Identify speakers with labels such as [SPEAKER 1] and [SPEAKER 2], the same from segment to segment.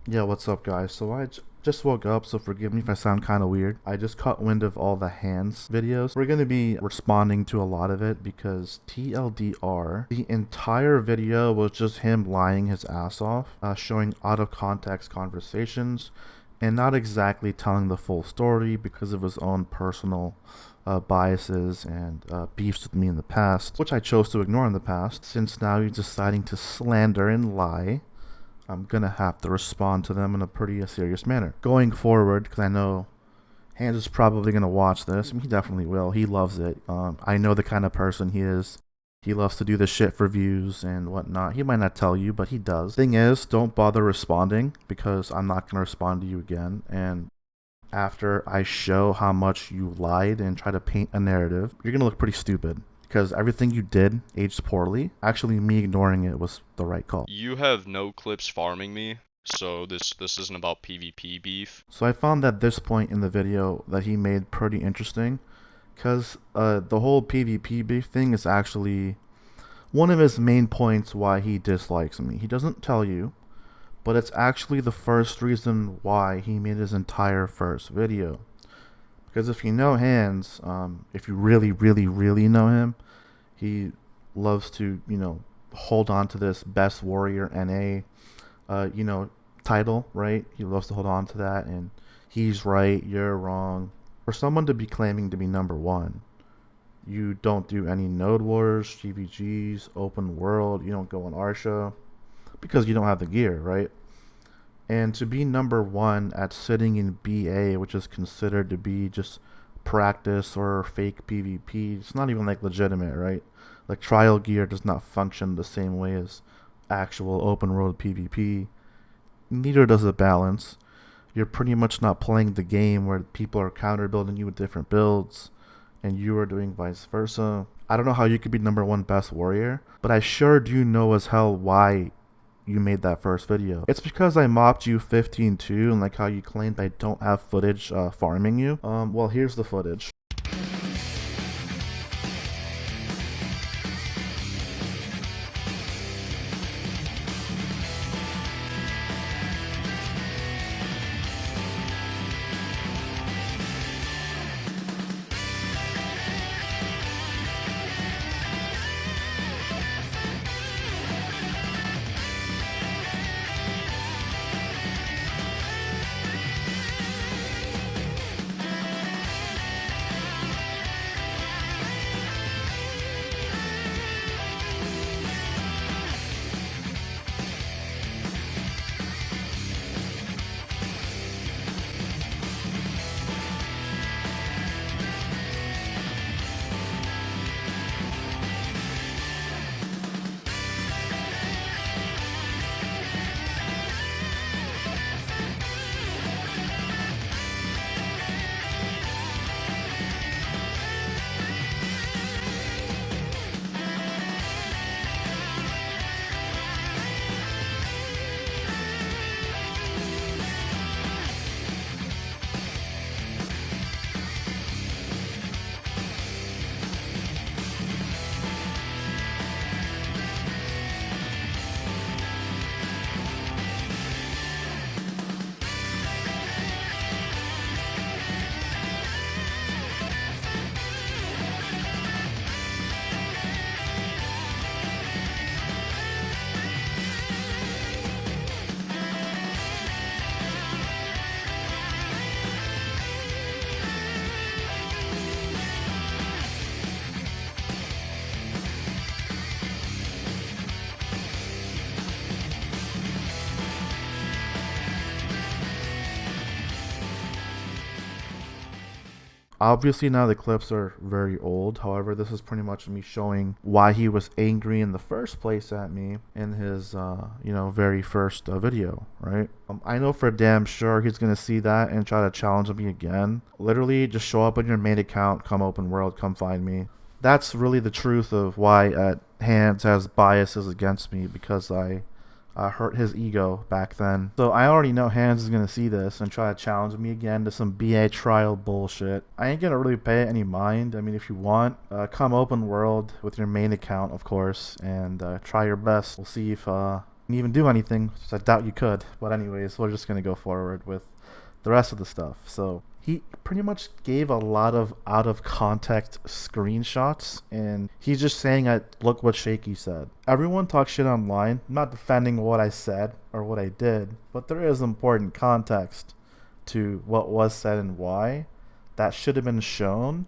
[SPEAKER 1] Yeah, what's up, guys? So I just woke up, so forgive me if I sound kind of weird. I just caught wind of all the hands videos. We're going to be responding to a lot of it because TLDR, the entire video was just him lying his ass off, showing out of context conversations, and not exactly telling the full story because of his own personal biases and beefs with me in the past, which I chose to ignore in the past, since now he's deciding to slander and lie. I'm gonna have to respond to them in a pretty serious manner. Going forward, because I know Hans is probably gonna watch this. I mean, he definitely will. He loves it. I know the kind of person he is. He loves to do this shit for views and whatnot. He might not tell you, but he does. Thing is, don't bother responding because I'm not gonna respond to you again. And after I show how much you lied and try to paint a narrative, you're gonna look pretty stupid because everything you did aged poorly. Actually, me ignoring it was the right call.
[SPEAKER 2] You have no clips farming me, so this isn't about PvP beef.
[SPEAKER 1] So I found that this point in the video that he made pretty interesting because the whole PvP beef thing is actually one of his main points why he dislikes me. He doesn't tell you, but it's actually the first reason why he made his entire first video. Because if you know Hans, if you really, really, really know him, he loves to, hold on to this best warrior NA, title, right? He loves to hold on to that, and he's right, you're wrong. For someone to be claiming to be number one, you don't do any node wars, GVGs, open world, you don't go on Arsha, because you don't have the gear, right? And to be number one at sitting in BA, which is considered to be just practice or fake PvP, it's not even like legitimate, right? Like trial gear does not function the same way as actual open world PvP. Neither does it balance. You're pretty much not playing the game where people are counter building you with different builds and you are doing vice versa. I don't know how you could be number one best warrior, but I sure do know as hell why you made that first video. It's because I mopped you 15-2 and like how you claimed I don't have footage farming you. Well, here's the footage. Obviously now the clips are very old. However, this is pretty much me showing why he was angry in the first place at me in his, very first video, right? I know for damn sure he's gonna see that and try to challenge me again. Literally, just show up on your main account, come open world, come find me. That's really the truth of why Hans has biases against me because I hurt his ego back then. So I already know Hans is going to see this and try to challenge me again to some BA trial bullshit. I ain't going to really pay any mind. I mean, if you want, come open world with your main account, of course, and try your best. We'll see if even do anything, which I doubt you could. But anyways, we're just gonna go forward with the rest of the stuff. So he pretty much gave a lot of out of context screenshots, and he's just saying, look what Shaky said. Everyone talks shit online. I'm not defending what I said or what I did, but there is important context to what was said and why. That should have been shown,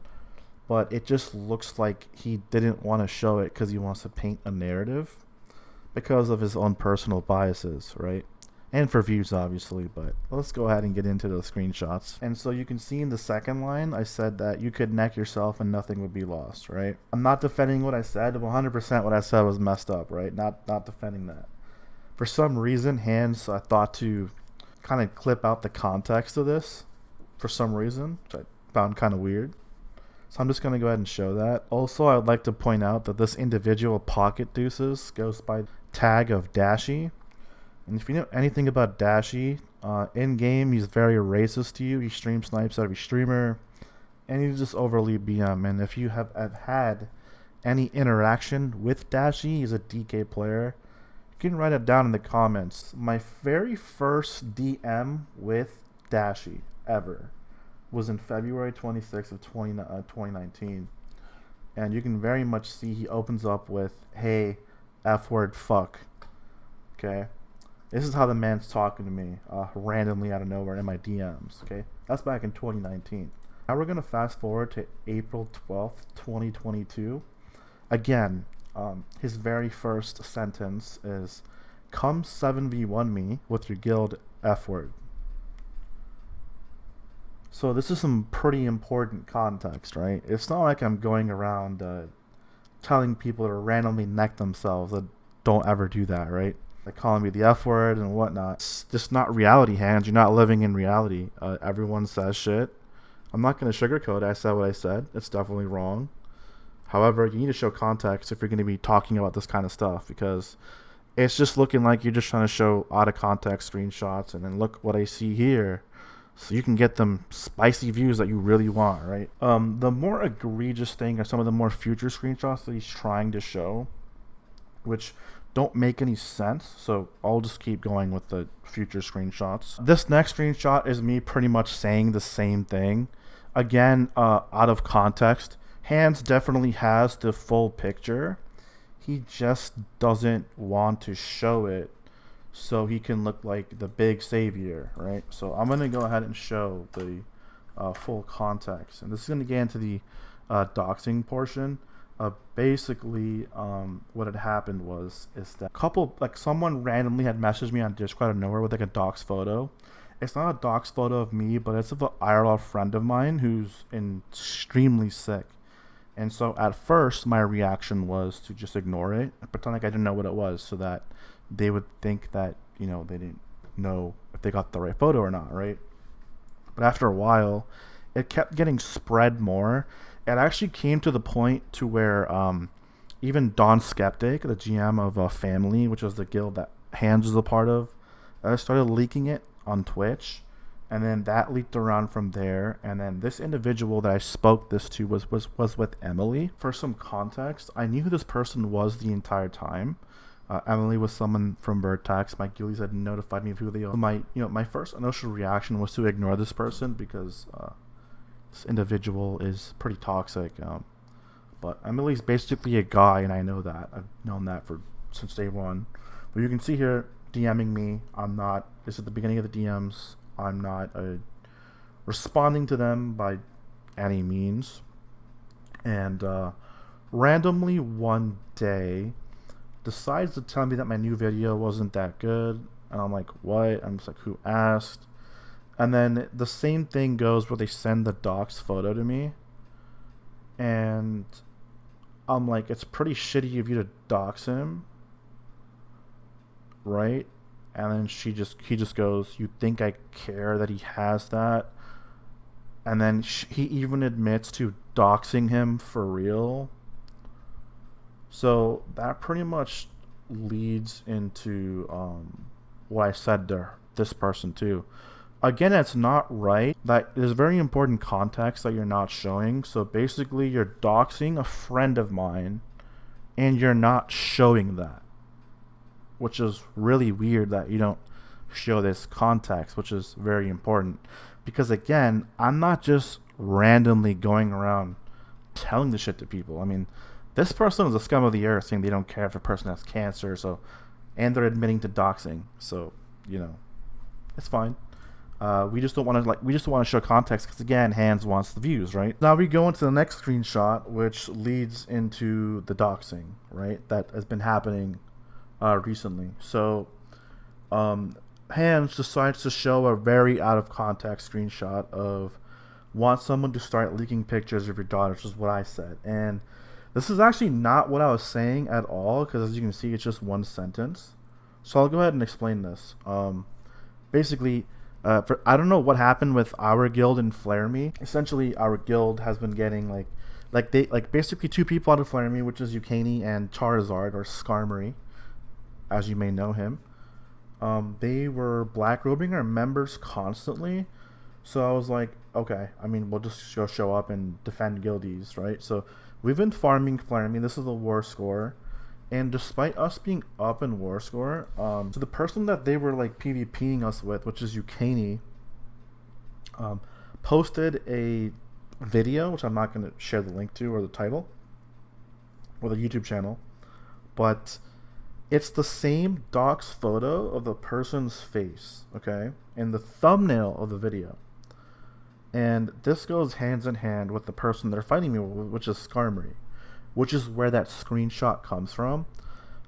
[SPEAKER 1] but it just looks like he didn't want to show it because he wants to paint a narrative because of his own personal biases, right? And for views, obviously, but let's go ahead and get into those screenshots. And so you can see in the second line, I said that you could neck yourself and nothing would be lost, right? I'm not defending what I said. 100% what I said was messed up, right? Not defending that. For some reason, Hands thought to kind of clip out the context of this for some reason, which I found kind of weird. So I'm just going to go ahead and show that. Also, I would like to point out that this individual Pocket Deuces goes by tag of Dashy. And if you know anything about Dashy, in-game he's very racist to you. He stream snipes every streamer, and he's just overly BM. And if you have had any interaction with Dashy, he's a DK player, you can write it down in the comments. My very first DM with Dashy ever was in February 26th of 2019. And you can very much see he opens up with, hey, F word, fuck. Okay? This is how the man's talking to me randomly out of nowhere in my DMs. Okay? That's back in 2019. Now we're going to fast forward to April 12th, 2022. Again, his very first sentence is, come 7v1 me with your guild F word. So this is some pretty important context, right? It's not like I'm going around telling people to randomly neck themselves. Don't ever do that, right? Like calling me the F word and whatnot. It's just not reality, Hands. You're not living in reality. Everyone says shit. I'm not going to sugarcoat it. I said what I said. It's definitely wrong. However, you need to show context if you're going to be talking about this kind of stuff, because it's just looking like you're just trying to show out of context screenshots and then look what I see here, so you can get them spicy views that you really want, right? The more egregious thing are some of the more future screenshots that he's trying to show, which don't make any sense. So I'll just keep going with the future screenshots. This next screenshot is me pretty much saying the same thing. Again, out of context. Hands definitely has the full picture. He just doesn't want to show it so he can look like the big savior, right? So I'm going to go ahead and show the full context. And this is going to get into the doxing portion. Basically, what had happened is that someone randomly had messaged me on Discord out of nowhere with like a dox photo. It's not a dox photo of me, but it's of an IRL friend of mine who's extremely sick. And so at first, my reaction was to just ignore it and pretend like I didn't know what it was, so that they would think that, you know, they didn't know if they got the right photo or not, right? But after a while, it kept getting spread more. It actually came to the point to where even Don Skeptic, the GM of Family, which was the guild that Hands was a part of, started leaking it on Twitch. And then that leaked around from there. And then this individual that I spoke this to was with Emily. For some context, I knew who this person was the entire time. Emily was someone from Vertex. My guildies had notified me of who they are. My first initial reaction was to ignore this person because this individual is pretty toxic. But Emily's basically a guy, and I know that. I've known that since day one. But you can see here, DMing me. I'm not. This is the beginning of the DMs. I'm not responding to them by any means. And randomly one day decides to tell me that my new video wasn't that good. And I'm like, what? I'm just like, who asked? And then the same thing goes where they send the docs photo to me. And I'm like, it's pretty shitty of you to dox him. Right? And then he just goes, you think I care that he has that? And then he even admits to doxing him for real. So that pretty much leads into what I said to this person too. Again, it's not right. That there's very important context that you're not showing. So basically, you're doxing a friend of mine, and you're not showing that. which is really weird that you don't show this context, which is very important. Because again, I'm not just randomly going around telling the shit to people. I mean, this person is a scum of the earth saying they don't care if a person has cancer, and they're admitting to doxing. So, it's fine. We just don't want to show context because again, Hands wants the views, right? Now we go into the next screenshot, which leads into the doxing, right? That has been happening recently. So, Hands decides to show a very out of context screenshot of want someone to start leaking pictures of your daughter, which is what I said. And this is actually not what I was saying at all, because as you can see, it's just one sentence. So I'll go ahead and explain this. Basically, I don't know what happened with our guild in Flare Me. Essentially, our guild has been getting basically two people out of Flare Me, which is Yukani and Charizard, or Skarmory, as you may know him. They were black-robing our members constantly. So I was like, okay, I mean, we'll just show up and defend guildies, right? So we've been farming Flare Me. This is the war score. And despite us being up in war score, so the person that they were like PvPing us with, which is Yukani, posted a video, which I'm not going to share the link to or the title or the YouTube channel, but it's the same docs photo of the person's face, okay, in the thumbnail of the video. And this goes hands in hand with the person they're fighting me with, which is Skarmory, which is where that screenshot comes from.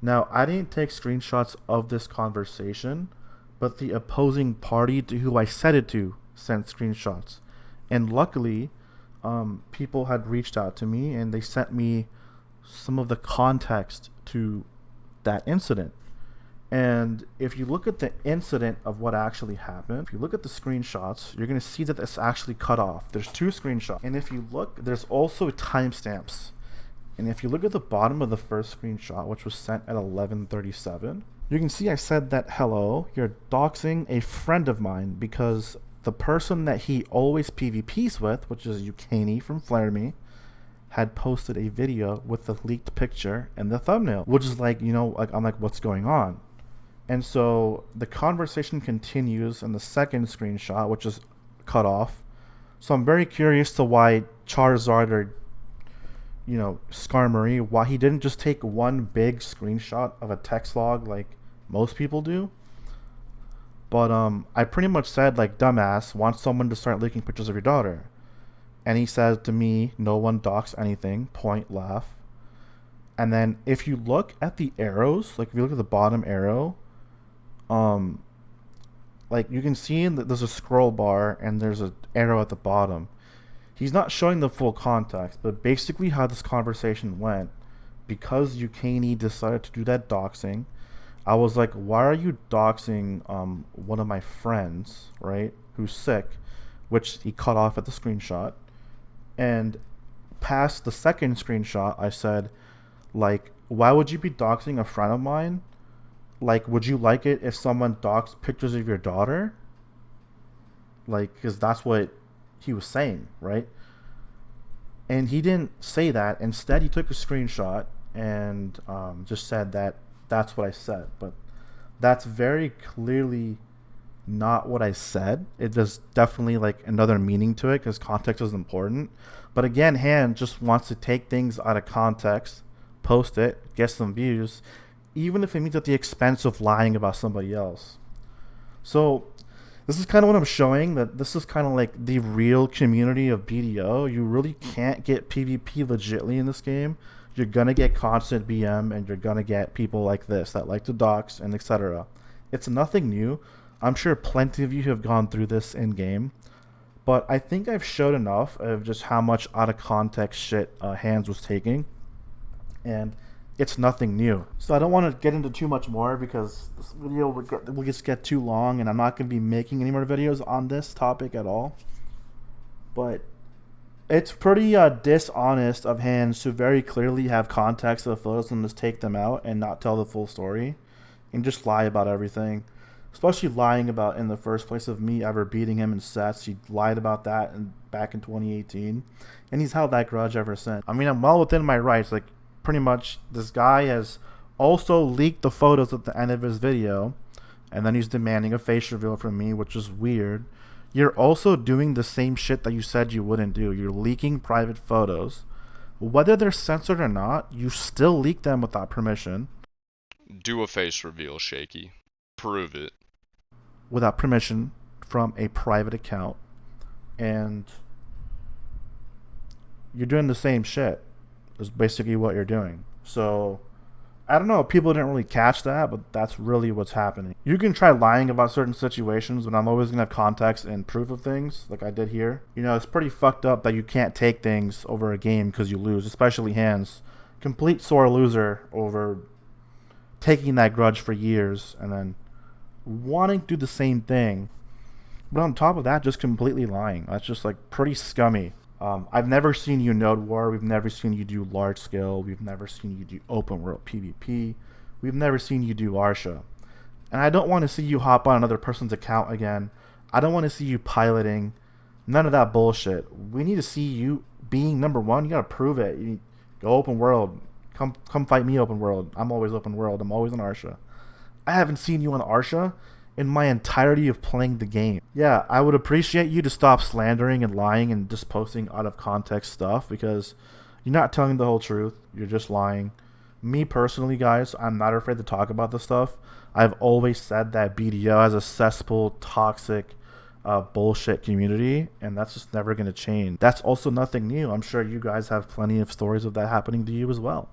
[SPEAKER 1] Now, I didn't take screenshots of this conversation, but the opposing party to who I said it to sent screenshots. And luckily, people had reached out to me and they sent me some of the context to that incident. And if you look at the incident of what actually happened, if you look at the screenshots, you're going to see that it's actually cut off. There's two screenshots. And if you look, there's also timestamps. And if you look at the bottom of the first screenshot, which was sent at 11:37, you can see I said that, hello, you're doxing a friend of mine because the person that he always PvPs with, which is Yukani from Flare Me, had posted a video with the leaked picture and the thumbnail, which is like, I'm like, what's going on? And so the conversation continues in the second screenshot, which is cut off. So I'm very curious to why Charizard or Skarmory, why he didn't just take one big screenshot of a text log like most people do. But I pretty much said, like, dumbass, want someone to start leaking pictures of your daughter. And he says to me, no one docs anything, point, laugh. And then if you look at the arrows, like if you look at the bottom arrow, like you can see that there's a scroll bar and there's an arrow at the bottom. He's not showing the full context, but basically how this conversation went, because Yukani decided to do that doxing, I was like, why are you doxing one of my friends, right, who's sick, which he cut off at the screenshot. And past the second screenshot, I said, like, why would you be doxing a friend of mine? Like, would you like it if someone doxed pictures of your daughter? Like, because that's what he was saying, right? And he didn't say that. Instead, he took a screenshot and just said that that's what I said. But that's very clearly not what I said. It does definitely like another meaning to it because context is important. But again, Han just wants to take things out of context, post it, get some views, even if it means at the expense of lying about somebody else. So this is kind of what I'm showing, that this is kind of like the real community of BDO. You really can't get PvP legitly in this game. You're going to get constant BM and you're going to get people like this that like to dox and etc. It's nothing new. I'm sure plenty of you have gone through this in game. But I think I've showed enough of just how much out of context shit Hands was taking. And it's nothing new. So I don't want to get into too much more because this video will just get too long and I'm not going to be making any more videos on this topic at all. But it's pretty dishonest of Hands to very clearly have context of the photos and just take them out and not tell the full story and just lie about everything. Especially lying about in the first place of me ever beating him in sets. He lied about that back in 2018. And he's held that grudge ever since. I mean, I'm well within my rights. Like, pretty much, this guy has also leaked the photos at the end of his video, and then he's demanding a face reveal from me, which is weird. You're also doing the same shit that you said you wouldn't do. You're leaking private photos. Whether they're censored or not, you still leak them without permission.
[SPEAKER 2] Do a face reveal, Shaky. Prove it.
[SPEAKER 1] Without permission from a private account. And you're doing the same shit is basically what you're doing. So I don't know, people didn't really catch that, but that's really what's happening. You can try lying about certain situations, but I'm always gonna have context and proof of things, like I did here. You know, it's pretty fucked up that you can't take things over a game because you lose, especially hands. Complete sore loser over taking that grudge for years and then wanting to do the same thing, but on top of that, just completely lying. That's just like pretty scummy. I've never seen you node war. We've never seen you do large scale. We've never seen you do open world PvP. We've never seen you do Arsha. And I don't want to see you hop on another person's account again. I don't want to see you piloting. None of that bullshit. We need to see you being number one. You gotta prove it. You go open world. Come fight me open world. I'm always open world. I'm always on Arsha. I haven't seen you on Arsha in my entirety of playing the game. Yeah, I would appreciate you to stop slandering and lying and just posting out of context stuff, because you're not telling the whole truth. You're just lying. Me personally, guys, I'm not afraid to talk about this stuff. I've always said that BDO has a cesspool, toxic, bullshit community, and that's just never going to change. That's also nothing new. I'm sure you guys have plenty of stories of that happening to you as well.